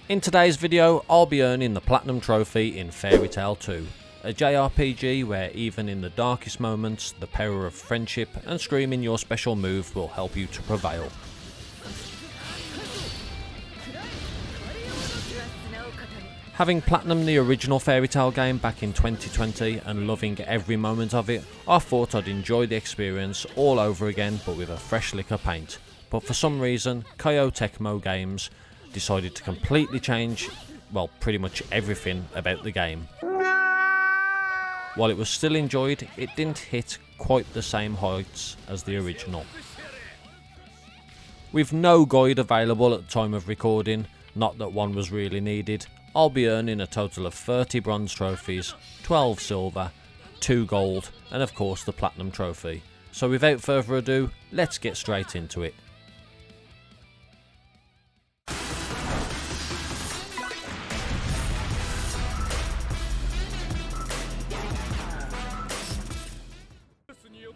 In today's video, I'll be earning the Platinum Trophy in Fairy Tail 2, a JRPG where even in the darkest moments, the power of friendship and screaming your special move will help you to prevail. Having platinum the original Fairy Tail game back in 2020 and loving every moment of it, I thought I'd enjoy the experience all over again but with a fresh lick of paint. But for some reason, Koei Tecmo Games decided to completely change, well, pretty much everything about the game. While it was still enjoyed, it didn't hit quite the same heights as the original. With no guide available at the time of recording, not that one was really needed, I'll be earning a total of 30 bronze trophies, 12 silver, 2 gold, and of course the platinum trophy. So without further ado, let's get straight into it.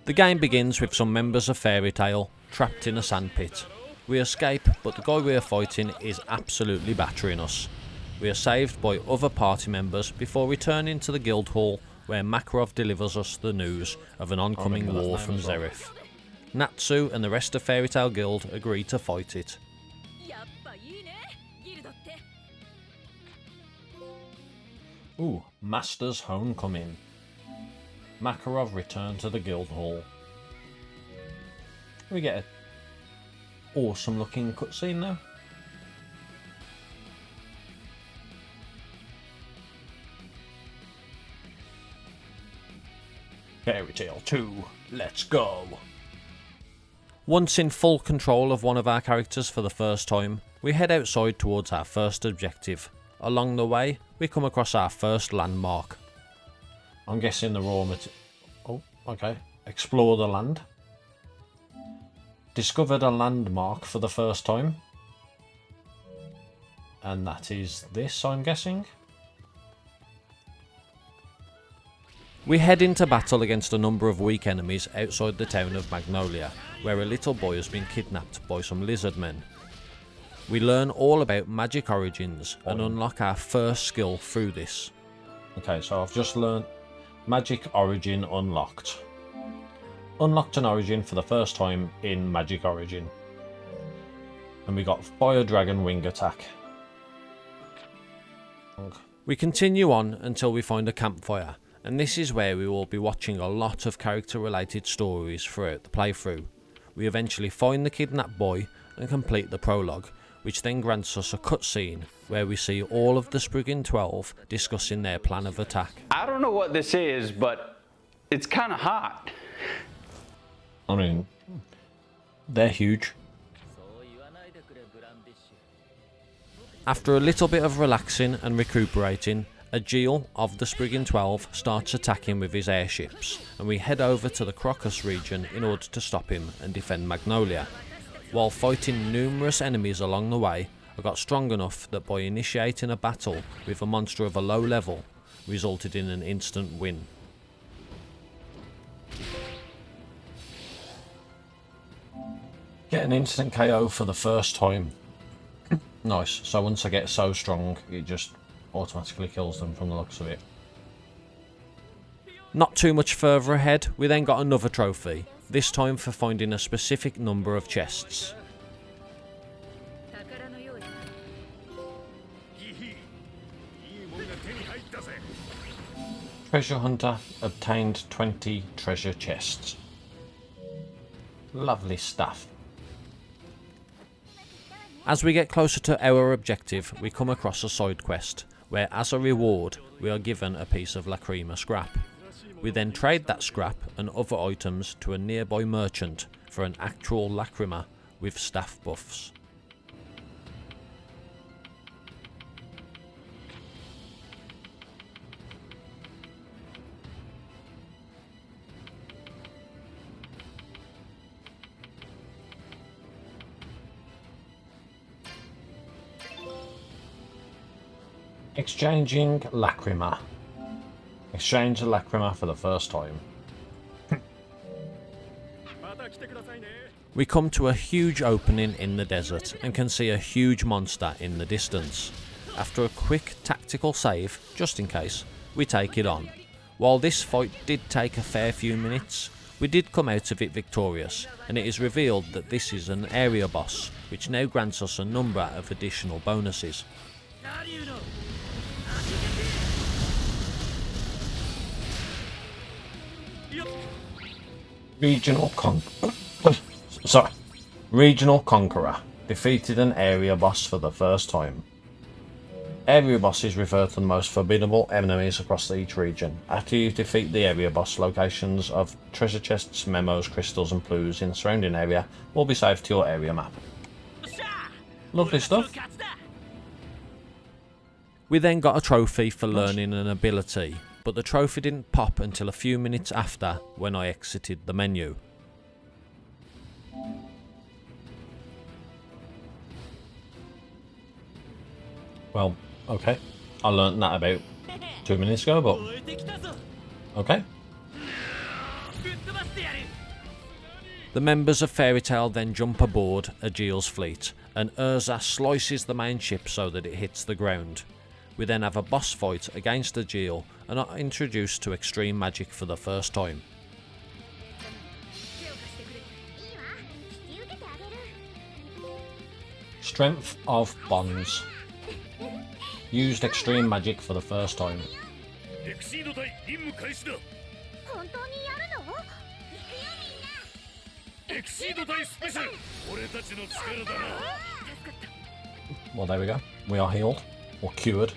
The game begins with some members of Fairy Tail trapped in a sandpit. We escape, but the guy we are fighting is absolutely battering us. We are saved by other party members before returning to the guild hall where Makarov delivers us the news of an oncoming war from Zerif. Natsu and the rest of Fairy Tail Guild agree to fight it. Ooh, Master's Homecoming. Makarov returned to the guild hall. We get an awesome looking cutscene now. Fairy Tail 2, let's go! Once in full control of one of our characters for the first time, we head outside towards our first objective. Along the way, we come across our first landmark. I'm guessing the raw material. Oh, okay. Explore the land. Discovered a landmark for the first time. And that is this, I'm guessing. We head into battle against a number of weak enemies outside the town of Magnolia, where a little boy has been kidnapped by some lizard men. We learn all about magic origins and unlock our first skill through this. Okay, so I've just learned magic origin unlocked. Unlocked an origin for the first time in Magic Origin. And we got Fire Dragon Wing Attack. We continue on until we find a campfire. And this is where we will be watching a lot of character related stories throughout the playthrough. We eventually find the kidnapped boy and complete the prologue, which then grants us a cutscene where we see all of the Spriggan 12 discussing their plan of attack. I don't know what this is, but it's kind of hot. I mean, they're huge. After a little bit of relaxing and recuperating, Agil of the Spriggan 12 starts attacking with his airships, and we head over to the Crocus region in order to stop him and defend Magnolia. While fighting numerous enemies along the way, I got strong enough that by initiating a battle with a monster of a low level, resulted in an instant win. Get an instant KO for the first time. Nice, so once I get so strong, it just automatically kills them from the looks of it. Not too much further ahead, we then got another trophy, this time for finding a specific number of chests. Treasure Hunter obtained 20 treasure chests. Lovely stuff. As we get closer to our objective, we come across a side quest, where as a reward we are given a piece of Lacrima scrap. We then trade that scrap and other items to a nearby merchant for an actual Lacrima with staff buffs. Exchanging Lacrima. Exchange the Lacrima for the first time. We come to a huge opening in the desert and can see a huge monster in the distance. after a quick tactical save, just in case, we take it on. While this fight did take a fair few minutes, we did come out of it victorious, and it is revealed that this is an area boss, which now grants us a number of additional bonuses. Regional Conqueror defeated an area boss for the first time. Area bosses refer to the most formidable enemies across each region. After you defeat the area boss, locations of treasure chests, memos, crystals and clues in the surrounding area will be saved to your area map. Lovely stuff. We then got a trophy for learning an ability, but the trophy didn't pop until a few minutes after, when I exited the menu. Well, okay. I learnt that about 2 minutes ago, but okay. The members of Fairy Tail then jump aboard Agile's fleet, and Urza slices the main ship so that it hits the ground. We then have a boss fight against Agile and are introduced to extreme magic for the first time. Strength of Bonds. Used extreme magic for the first time. Well, there we go. We are healed. Or cured.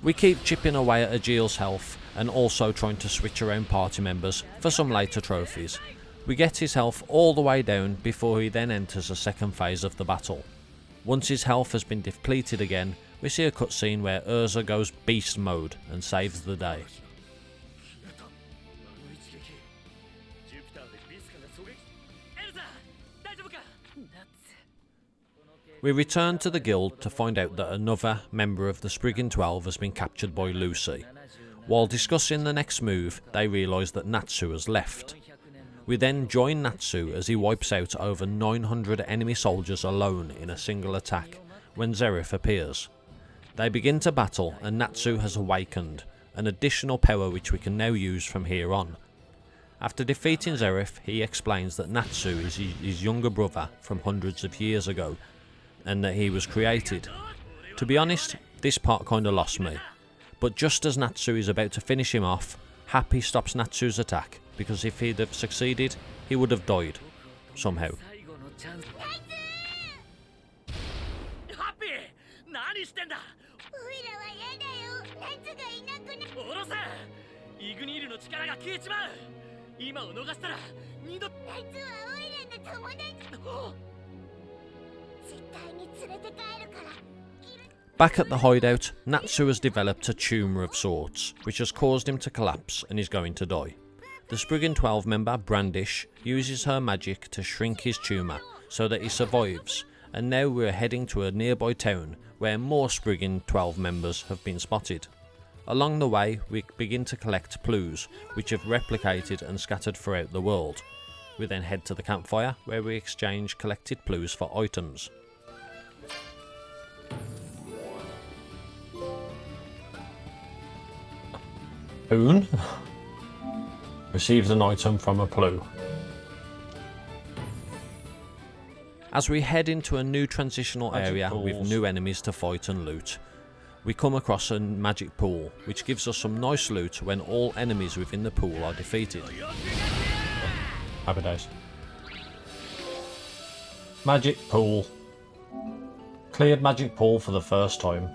We keep chipping away at Agile's health and also trying to switch around party members for some later trophies. We get his health all the way down before he then enters a second phase of the battle. Once his health has been depleted again, we see a cutscene where Urza goes beast mode and saves the day. We return to the guild to find out that another member of the Spriggan 12 has been captured by Lucy. While discussing the next move, they realise that Natsu has left. We then join Natsu as he wipes out over 900 enemy soldiers alone in a single attack, when Zeref appears. They begin to battle and Natsu has awakened, an additional power which we can now use from here on. After defeating Zeref, he explains that Natsu is his younger brother from hundreds of years ago, and that he was created. To be honest, this part kinda lost me, but just as Natsu is about to finish him off, Happy stops Natsu's attack, because if he'd have succeeded, he would have died. Somehow. Back at the hideout, Natsu has developed a tumour of sorts, which has caused him to collapse and is going to die. The Spriggan 12 member, Brandish, uses her magic to shrink his tumour so that he survives, and now we're heading to a nearby town where more Spriggan 12 members have been spotted. Along the way, we begin to collect clues, which have replicated and scattered throughout the world. We then head to the campfire, where we exchange collected clues for items. Boone receives an item from a clue. As we head into a new transitional area with new enemies to fight and loot, we come across a magic pool, which gives us some nice loot when all enemies within the pool are defeated. Happy days. Magic pool. Cleared magic pool for the first time.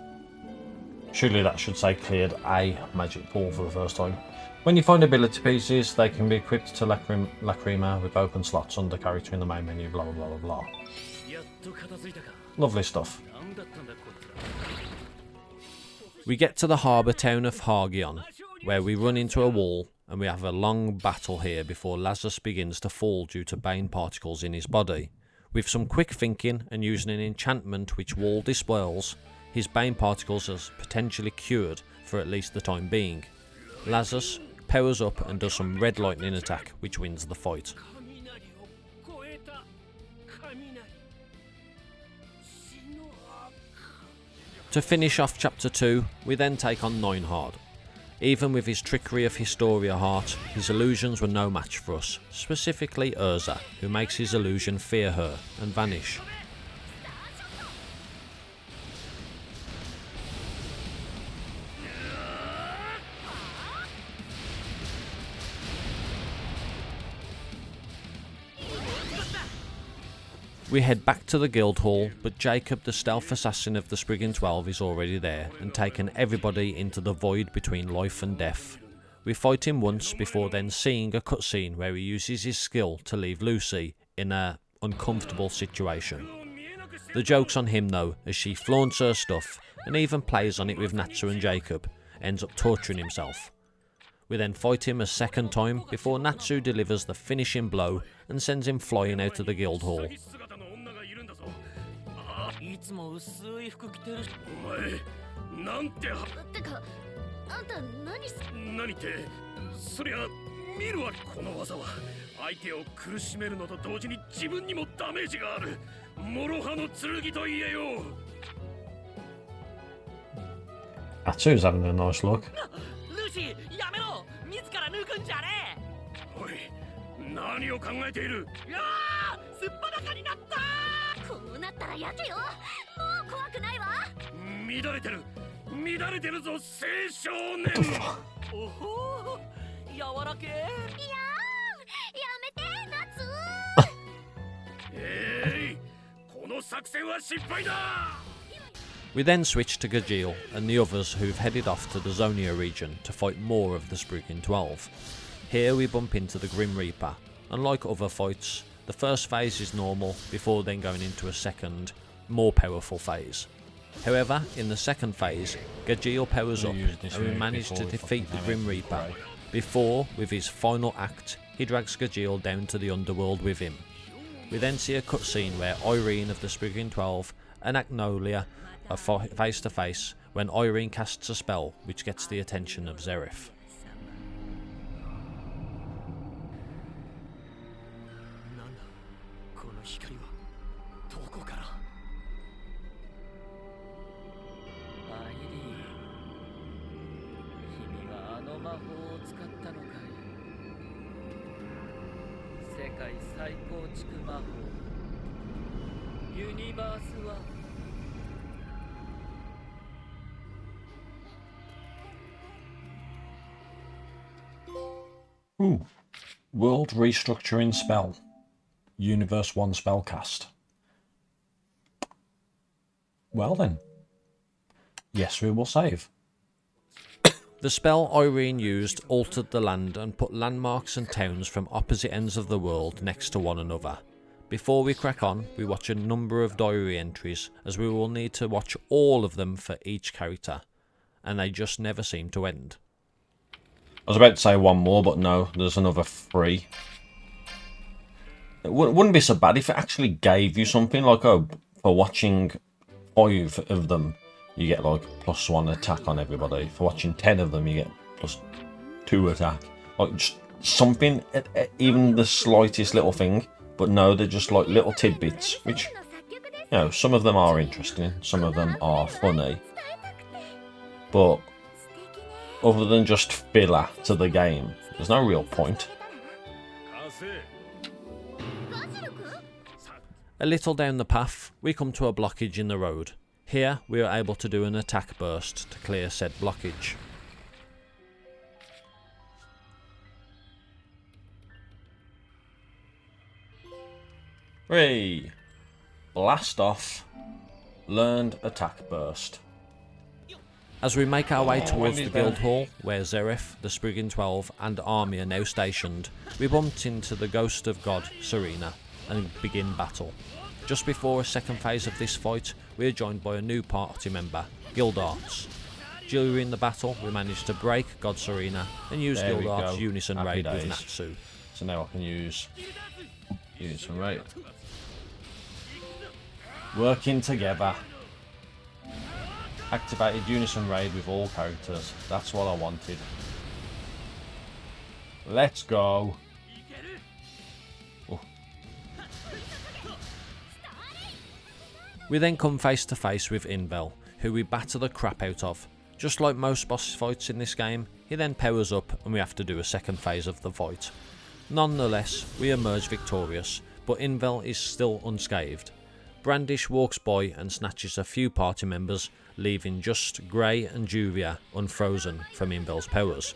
Surely that should say cleared a magic pool for the first time. When you find ability pieces, they can be equipped to Lacrima with open slots under character in the main menu, blah blah blah blah blah. Lovely stuff. We get to the harbour town of Hargion, where we run into a wall and we have a long battle here before Lazarus begins to fall due to Bane particles in his body. With some quick thinking and using an enchantment which wall dispels, his Bane particles are potentially cured for at least the time being. Lazarus powers up and does some red lightning attack, which wins the fight. To finish off chapter 2, we then take on Neinhard. Even with his trickery of Historia heart, his illusions were no match for us, specifically Urza, who makes his illusion fear her and vanish. We head back to the guild hall, but Jacob, the stealth assassin of the Spriggan 12, is already there and taken everybody into the void between life and death. We fight him once before then seeing a cutscene where he uses his skill to leave Lucy in an uncomfortable situation. The joke's on him though, as she flaunts her stuff and even plays on it with Natsu and Jacob, ends up torturing himself. We then fight him a second time before Natsu delivers the finishing blow and sends him flying out of the guild hall. いつも薄い服着てるし。お前、なんててか、あんた何ってそりゃ見るわ。この技は相手を苦しめるのと同時に自分にもダメージがある。諸刃の剣と言えよ。Natsu's having a nice look. ルーシー、やめろ。自ら抜くんじゃねえ。おい、何を考えている。いやー、すっぱだかになった。こうなったらやけよ。もう怖くないわ。乱れてるぞ青少年。おほー、柔らけ。いやー、やめて夏。この作戦は失敗だ。We then switch to Gajeel and the others who've headed off to the Zonia region to fight more of the Spriggan 12. Here we bump into the Grim Reaper, and like other fights, the first phase is normal before then going into a second, more powerful phase. However, in the second phase, Gajeel powers up and we manage to defeat the Grim Reaper before, with his final act, he drags Gajeel down to the underworld with him. We then see a cutscene where Irene of the Spriggan 12 and Agnolia are face to face when Irene casts a spell which gets the attention of Zeref. 再構築魔法ユニバースは Ooh. World restructuring spell. Universe 1 spellcast. Well then. Yes, we will save. The spell Irene used altered the land and put landmarks and towns from opposite ends of the world next to one another. Before we crack on, we watch a number of diary entries, as we will need to watch all of them for each character, and they just never seem to end. I was about to say one more, but no, there's another 3. It wouldn't be so bad if it actually gave you something, like, oh, for watching 5 of them, you get like +1 attack on everybody. For watching 10 of them, you get +2 attack. Like just something, even the slightest little thing. But no, they're just like little tidbits, which, you know, some of them are interesting, some of them are funny. But other than just filler to the game, there's no real point. A little down the path, we come to a blockage in the road. Here, we are able to do an attack burst to clear said blockage. Hooray! Blast off. Learned attack burst. As we make our way towards the guild hall, where Zeref, the Spriggan 12 and army are now stationed, we bumped into the ghost of God, Serena, and begin battle. Just before a second phase of this fight, we are joined by a new party member, Guild Arts. During the battle, we managed to break God Serena and use Guild Arts Unison Raid with Natsu. So now I can use Unison Raid. Working together. Activated Unison Raid with all characters. That's what I wanted. Let's go. Oh. We then come face to face with Inbel, who we batter the crap out of. Just like most boss fights in this game, he then powers up and we have to do a second phase of the fight. Nonetheless, we emerge victorious, but Invel is still unscathed. Brandish walks by and snatches a few party members, leaving just Grey and Juvia unfrozen from Invel's powers.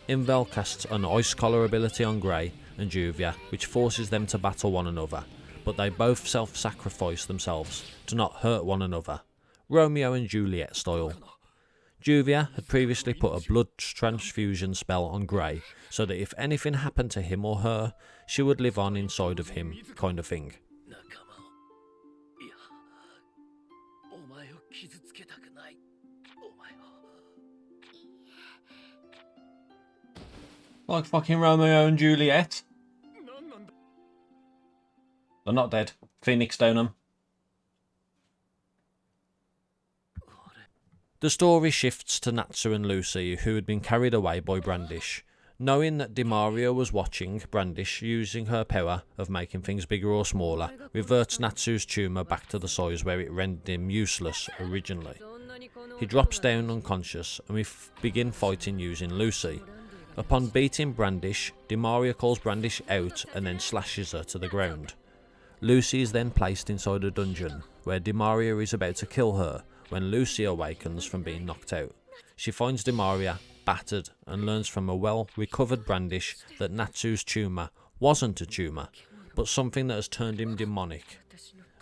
Invel casts an Ice Collar ability on Grey and Juvia, which forces them to battle one another, but they both self-sacrifice themselves to not hurt one another, Romeo and Juliet style. Juvia had previously put a blood transfusion spell on Grey, so that if anything happened to him or her, she would live on inside of him, kind of thing. Like fucking Romeo and Juliet. They're not dead. Phoenix down them. The story shifts to Natsu and Lucy, who had been carried away by Brandish. Knowing that Demario was watching, Brandish, using her power of making things bigger or smaller, reverts Natsu's tumour back to the size where it rendered him useless originally. He drops down unconscious and we begin fighting using Lucy. Upon beating Brandish, Demario calls Brandish out and then slashes her to the ground. Lucy is then placed inside a dungeon, where Demario is about to kill her when Lucy awakens from being knocked out. She finds Demario battered and learns from a well-recovered Brandish that Natsu's tumour wasn't a tumour, but something that has turned him demonic.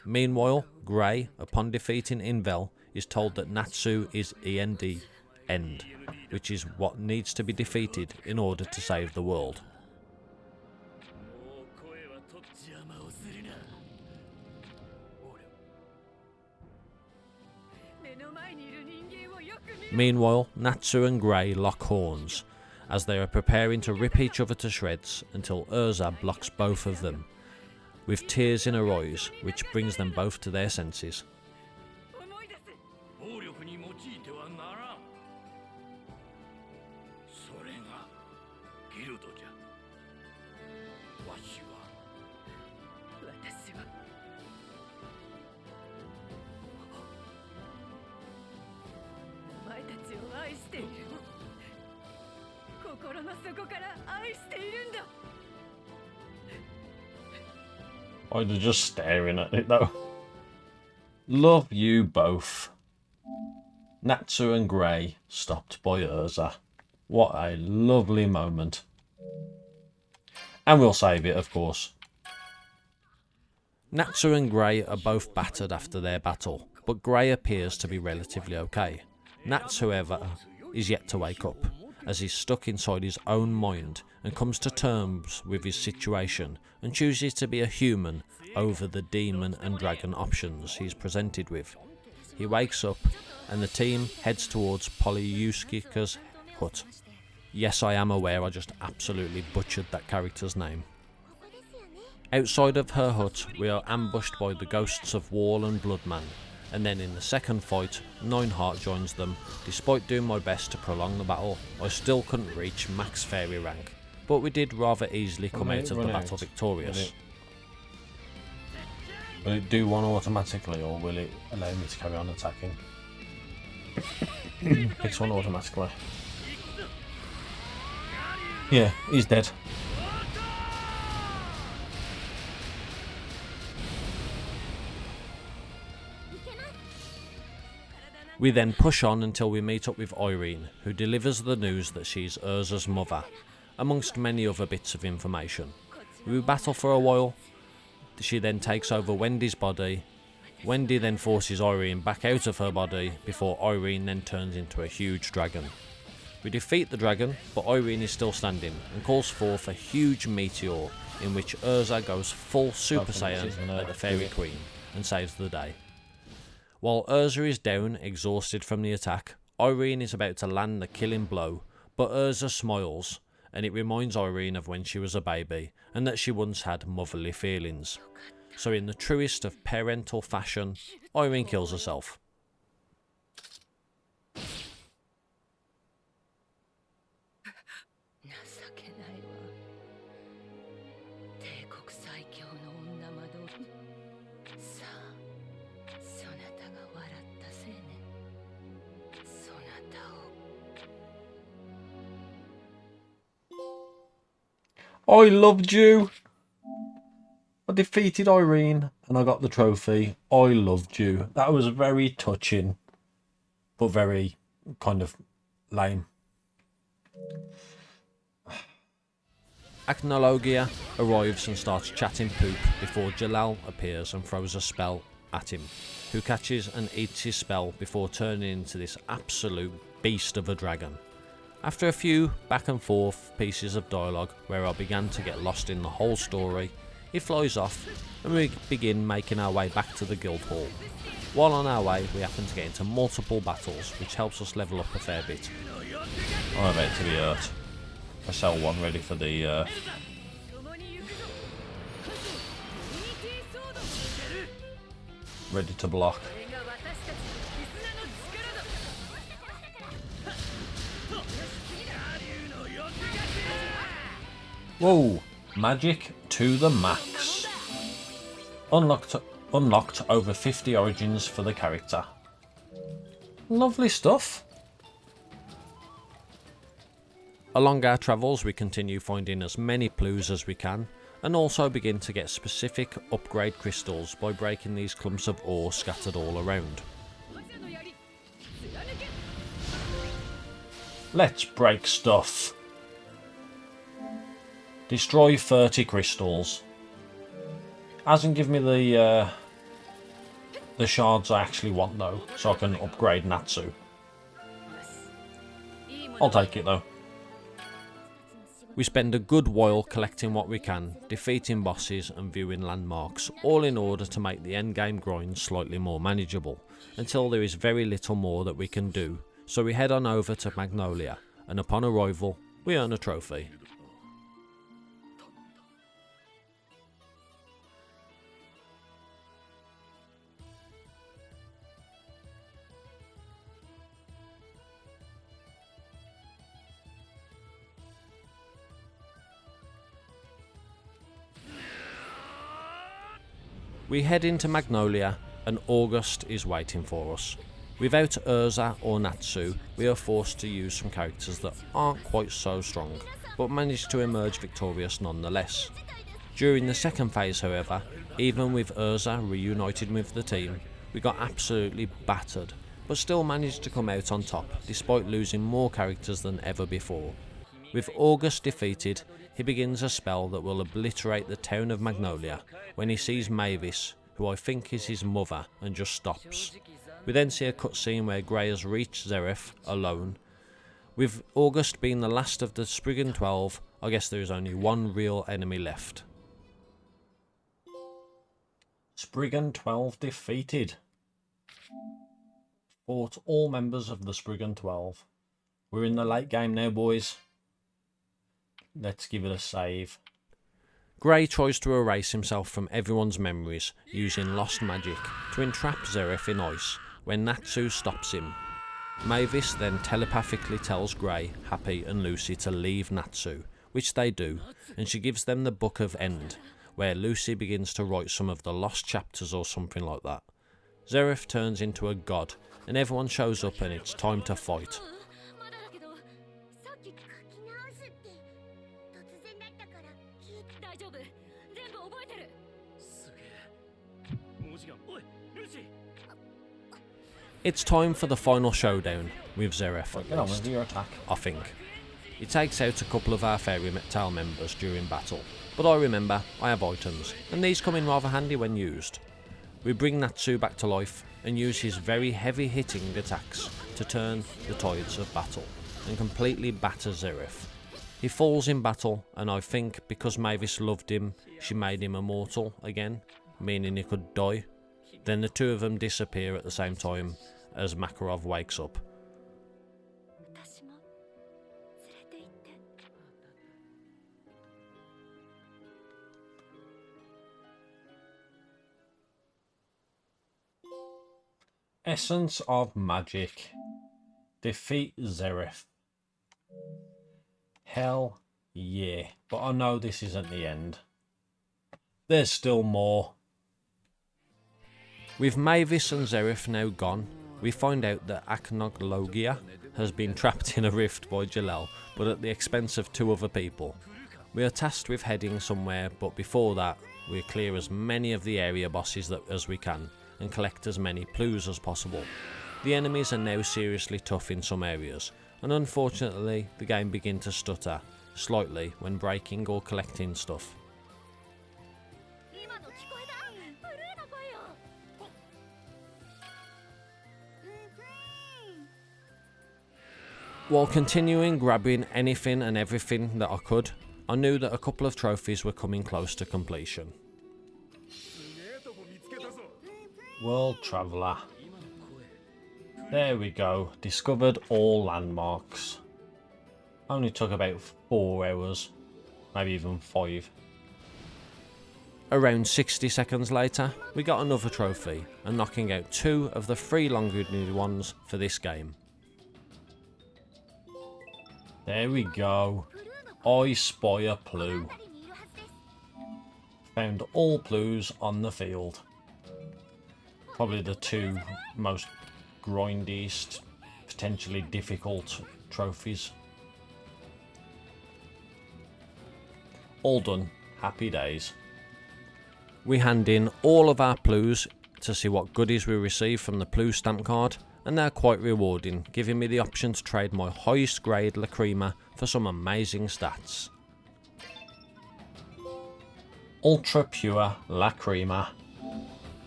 Meanwhile, Grey, upon defeating Invel, is told that Natsu is END, end, which is what needs to be defeated in order to save the world. Meanwhile, Natsu and Grey lock horns, as they are preparing to rip each other to shreds until Urza blocks both of them, with tears in her eyes, which brings them both to their senses. I'm just staring at it though. Love you both. Natsu and Grey stopped by Urza. What a lovely moment. And we'll save it, of course. Natsu and Grey are both battered after their battle, but Grey appears to be relatively okay. Natsu, however, is yet to wake up, as he's stuck inside his own mind and comes to terms with his situation and chooses to be a human over the demon and dragon options he's presented with. He wakes up and the team heads towards Polyuskika's hut. Yes, I am aware I just absolutely butchered that character's name. Outside of her hut, we are ambushed by the ghosts of Wall and Bloodman, and then in the second fight, Nineheart joins them. Despite doing my best to prolong the battle, I still couldn't reach max fairy rank, but we did rather easily come out of the battle victorious. Will it do one automatically, or will it allow me to carry on attacking? Picks one automatically. Yeah, he's dead. We then push on until we meet up with Irene, who delivers the news that she's Urza's mother, amongst many other bits of information. We battle for a while. She then takes over Wendy's body. Wendy then forces Irene back out of her body before Irene then turns into a huge dragon. We defeat the dragon, but Irene is still standing and calls forth a huge meteor in which Urza goes full Super Saiyan at the Fairy Queen and saves the day. While Urza is down, exhausted from the attack, Irene is about to land the killing blow, but Urza smiles, and it reminds Irene of when she was a baby and that she once had motherly feelings. So in the truest of parental fashion, Irene kills herself. I loved you. I defeated Irene and I got the trophy. I loved you. That was very touching, but very kind of lame. Acnologia arrives and starts chatting poop before Jalal appears and throws a spell at him, who catches and eats his spell before turning into this absolute beast of a dragon. After a few back and forth pieces of dialogue where I began to get lost in the whole story, he flies off and we begin making our way back to the guild hall. While on our way, we happen to get into multiple battles, which helps us level up a fair bit. I'm about to be hurt. I sell one ready for the ready to block. Whoa! Magic to the max. Unlocked over 50 origins for the character. Lovely stuff. Along our travels we continue finding as many clues as we can, and also begin to get specific upgrade crystals by breaking these clumps of ore scattered all around. Let's break stuff. Destroy 30 crystals. Hasn't given me the shards I actually want though, so I can upgrade Natsu. I'll take it though. We spend a good while collecting what we can, defeating bosses and viewing landmarks, all in order to make the endgame grind slightly more manageable, until there is very little more that we can do, so we head on over to Magnolia, and upon arrival, we earn a trophy. We head into Magnolia and August is waiting for us. Without Urza or Natsu, we are forced to use some characters that aren't quite so strong, but manage to emerge victorious nonetheless. During the second phase however, even with Urza reunited with the team, we got absolutely battered, but still managed to come out on top despite losing more characters than ever before. With August defeated, he begins a spell that will obliterate the town of Magnolia when he sees Mavis, who I think is his mother, and just stops. We then see a cutscene where Grey has reached Zeref alone. With August being the last of the Spriggan 12, I guess there is only one real enemy left. Spriggan 12 defeated. Fought all members of the Spriggan 12. We're in the late game now, boys. Let's give it a save. Grey tries to erase himself from everyone's memories using lost magic to entrap Zeref in ice when Natsu stops him. Mavis then telepathically tells Grey, Happy and Lucy to leave Natsu, which they do, and she gives them the Book of End, where Lucy begins to write some of the lost chapters or something like that. Zeref turns into a god and everyone shows up and it's time to fight. It's time for the final showdown with Zeref at least, your attack. I think. He takes out a couple of our fairy tale members during battle, but I remember I have items, and these come in rather handy when used. We bring Natsu back to life and use his very heavy hitting attacks to turn the tides of battle and completely batter Zeref. He falls in battle, and I think because Mavis loved him, she made him immortal again, meaning he could die. Then the two of them disappear at the same time as Makarov wakes up. Essence of Magic. Defeat Zeref. Hell yeah. But I know this isn't the end. There's still more. With Mavis and Zeref now gone, we find out that Acnologia has been trapped in a rift by Jalal, but at the expense of two other people. We are tasked with heading somewhere, but before that, we clear as many of the area bosses as we can and collect as many clues as possible. The enemies are now seriously tough in some areas, and unfortunately the game begins to stutter slightly when breaking or collecting stuff. While continuing grabbing anything and everything that I could, I knew that a couple of trophies were coming close to completion. World Traveller. There we go, discovered all landmarks. Only took about 4 hours, maybe even 5. Around 60 seconds later, we got another trophy and knocking out 2 of the 3 long-needed ones for this game. There we go. I spy a Plue. Found all Plues on the field. Probably the 2 most grindiest, potentially difficult trophies. All done. Happy days. We hand in all of our Plues to see what goodies we receive from the Plue stamp card, and they're quite rewarding, giving me the option to trade my highest grade Lacrima for some amazing stats. Ultra Pure Lacrima.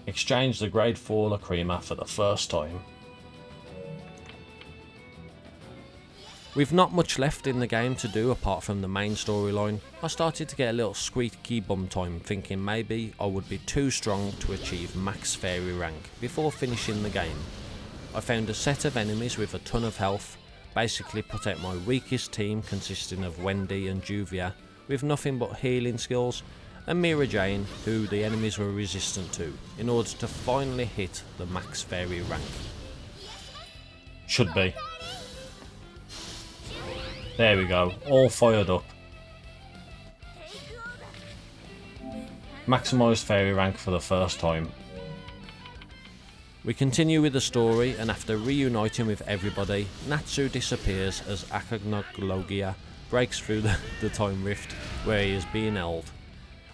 Exchange the grade 4 Lacrima for the first time. With not much left in the game to do apart from the main storyline, I started to get a little squeaky bum time, thinking maybe I would be too strong to achieve max fairy rank before finishing the game. I found a set of enemies with a ton of health, basically put out my weakest team consisting of Wendy and Juvia with nothing but healing skills, and Mira Jane, who the enemies were resistant to, in order to finally hit the max fairy rank. Should be. There we go, all fired up. Maximised fairy rank for the first time. We continue with the story, and after reuniting with everybody, Natsu disappears as Akagnologia breaks through the time rift where he is being held.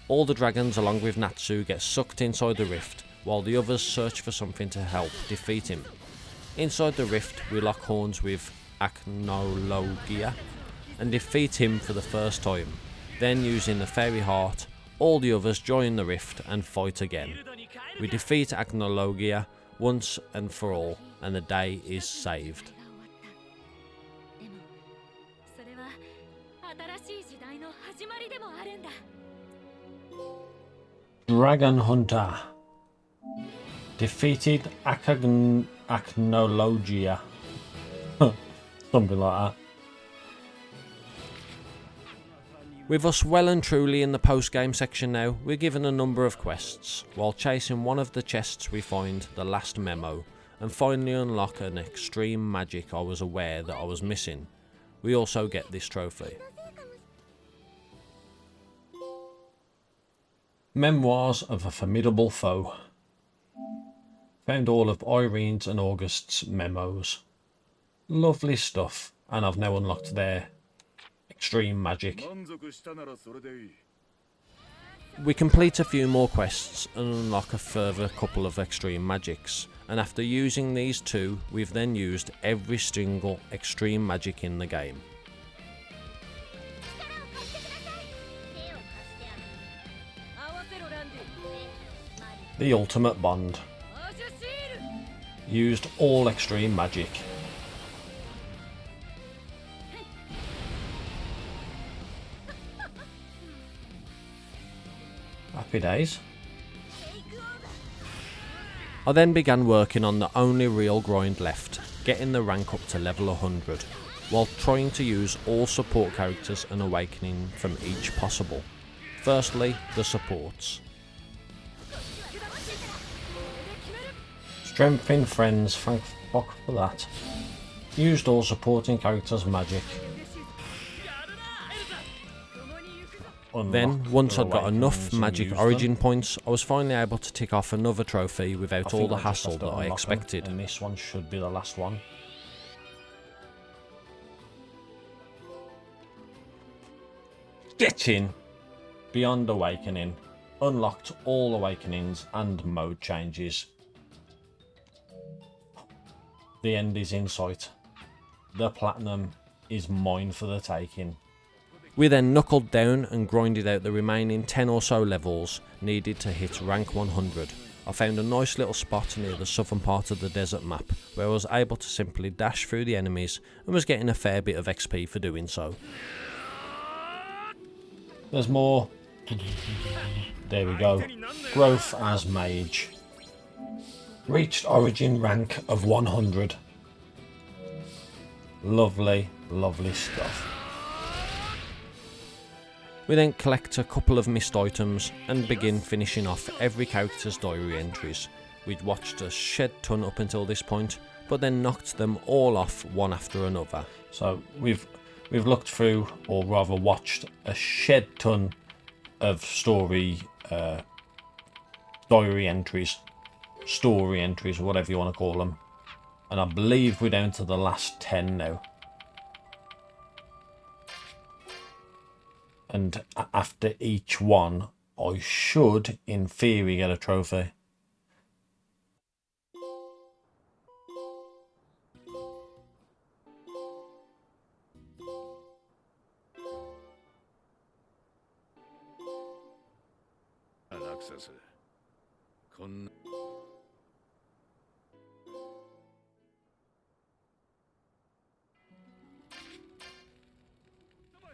All the dragons along with Natsu get sucked inside the rift, while the others search for something to help defeat him. Inside the rift we lock horns with Akagnologia and defeat him for the first time. Then using the fairy heart, all the others join the rift and fight again. We defeat Akagnologia once and for all, and the day is saved. Dragon Hunter defeated Akagnologia. Something like that. With us well and truly in the post-game section now, we're given a number of quests. While chasing one of the chests we find the last memo, and finally unlock an extreme magic I was aware that I was missing. We also get this trophy. Memoirs of a Formidable Foe. Found all of Irene's and August's memos. Lovely stuff, and I've now unlocked their extreme magic. We complete a few more quests and unlock a further couple of extreme magics, and after using these 2, we've then used every single extreme magic in the game. The Ultimate Bond. Used all extreme magic. Happy days. I then began working on the only real grind left, getting the rank up to level 100, while trying to use all support characters and awakening from each possible. Firstly, the supports. Strengthen friends, thank fuck for that. Used all supporting characters' magic. Then, once I'd got enough magic origin points, I was finally able to tick off another trophy without all the hassle that I expected. And this one should be the last one. getting Beyond Awakening, unlocked all awakenings and mode changes. The end is in sight. The platinum is mine for the taking. We then knuckled down and grinded out the remaining 10 or so levels needed to hit rank 100. I found a nice little spot near the southern part of the desert map where I was able to simply dash through the enemies and was getting a fair bit of XP for doing so. There's more. There we go. Growth as mage. Reached origin rank of 100. Lovely, lovely stuff. We then collect a couple of missed items and begin finishing off every character's diary entries. We'd watched a shed ton up until this point, but then knocked them all off one after another. So we've looked through, or rather watched, a shed ton of diary entries, whatever you want to call them. And I believe we're down to the last 10 now. And after each one, I should, in theory, get a trophy.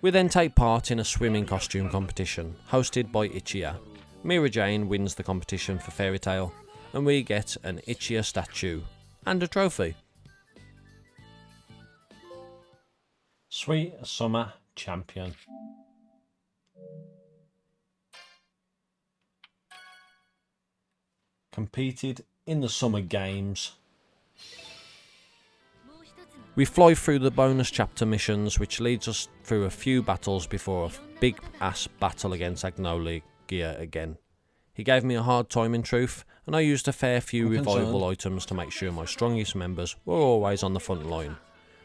We then take part in a swimming costume competition hosted by Ichiya. Mira Jane wins the competition for Fairy Tail, and we get an Ichiya statue and a trophy. Sweet Summer Champion. Competed in the Summer Games. We fly through the bonus chapter missions, which leads us through a few battles before a big ass battle against Agnolia again. He gave me a hard time in truth, and I used a fair few revival items to make sure my strongest members were always on the front line.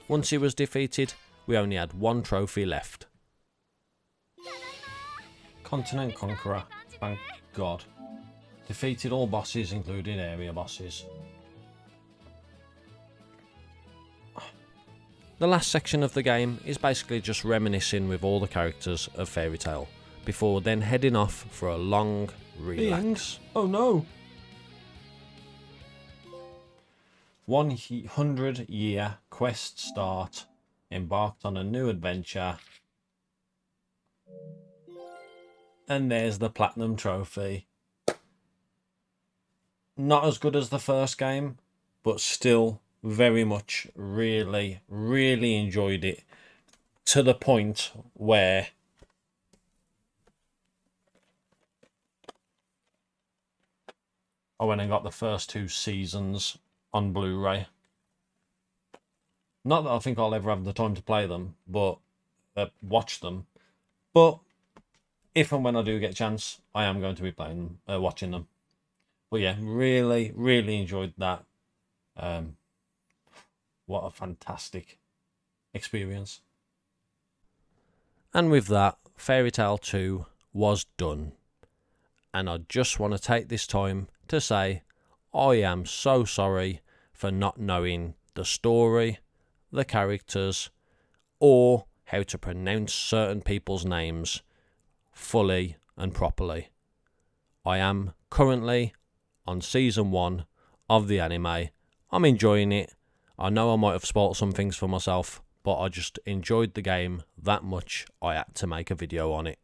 Once he was defeated, we only had one trophy left. Continent Conqueror, thank God. Defeated all bosses, including area bosses. The last section of the game is basically just reminiscing with all the characters of Fairy Tail, before then heading off for a long relax. Oh no! 100-year quest start, embarked on a new adventure, and there's the Platinum Trophy. Not as good as the first game, but still very much really enjoyed it, to the point where I went and got the first 2 seasons on Blu-ray. Not that I think I'll ever have the time to play them, but watch them. But if and when I do get a chance, I am going to be playing them, watching them. But yeah, really enjoyed that. What a fantastic experience. And with that, Fairy Tail 2 was done. And I just want to take this time to say I am so sorry for not knowing the story, the characters, or how to pronounce certain people's names fully and properly. I am currently on season 1 of the anime. I'm enjoying it. I know I might have spoilt some things for myself, but I just enjoyed the game that much I had to make a video on it.